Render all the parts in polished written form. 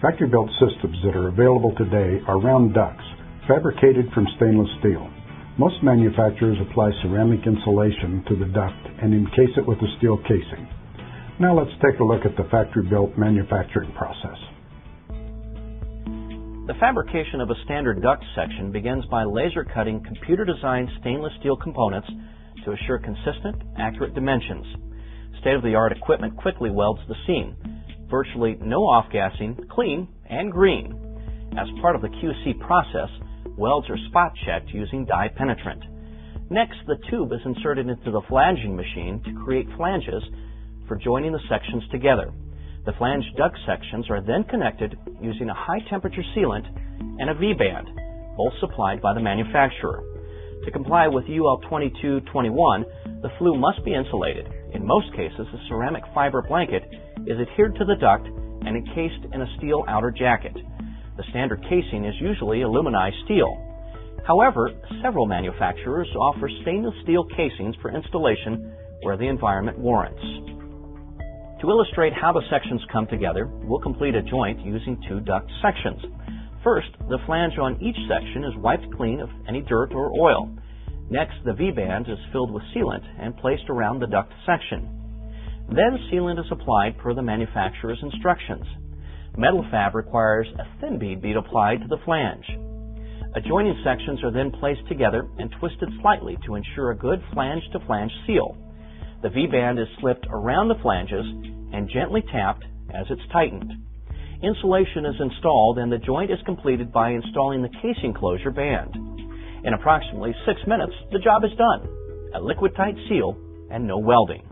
Factory-built systems that are available today are round ducts, fabricated from stainless steel. Most manufacturers apply ceramic insulation to the duct and encase it with a steel casing. Now let's take a look at the factory-built manufacturing process. The fabrication of a standard duct section begins by laser cutting computer-designed stainless steel components to assure consistent, accurate dimensions. State-of-the-art equipment quickly welds the seam. Virtually no off-gassing, clean, and green. As part of the QC process, welds are spot-checked using dye penetrant. Next, the tube is inserted into the flanging machine to create flanges for joining the sections together. The flange duct sections are then connected using a high-temperature sealant and a V-band, both supplied by the manufacturer. To comply with UL 2221, the flue must be insulated. In most cases, a ceramic fiber blanket is adhered to the duct and encased in a steel outer jacket. The standard casing is usually aluminized steel. However, several manufacturers offer stainless steel casings for installation where the environment warrants. To illustrate how the sections come together, we'll complete a joint using two duct sections. First, the flange on each section is wiped clean of any dirt or oil. Next, the V-band is filled with sealant and placed around the duct section. Then sealant is applied per the manufacturer's instructions. Metal-Fab requires a thin bead applied to the flange. Adjoining sections are then placed together and twisted slightly to ensure a good flange-to-flange seal. The V-band is slipped around the flanges and gently tapped as it's tightened. Insulation is installed and the joint is completed by installing the casing closure band. In approximately 6 minutes, the job is done. A liquid-tight seal and no welding.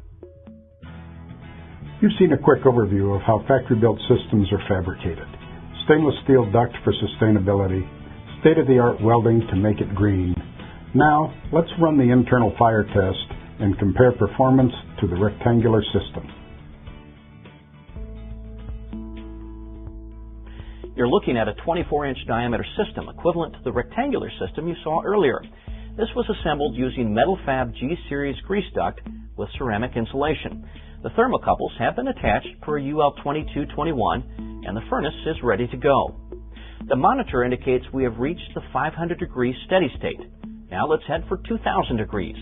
You've seen a quick overview of how factory-built systems are fabricated. Stainless steel duct for sustainability, state-of-the-art welding to make it green. Now, let's run the internal fire test and compare performance to the rectangular system. You're looking at a 24-inch diameter system equivalent to the rectangular system you saw earlier. This was assembled using Metal-Fab G-Series grease duct with ceramic insulation. The thermocouples have been attached per UL 2221 and the furnace is ready to go. The monitor indicates we have reached the 500 degrees steady state. Now let's head for 2000 degrees.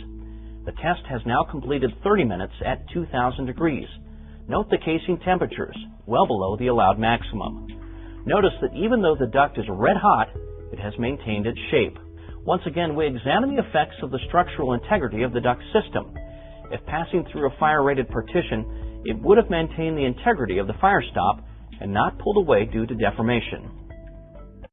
The test has now completed 30 minutes at 2000 degrees. Note the casing temperatures, well below the allowed maximum. Notice that even though the duct is red hot, it has maintained its shape. Once again, we examine the effects of the structural integrity of the duct system. If passing through a fire-rated partition, it would have maintained the integrity of the fire stop and not pulled away due to deformation.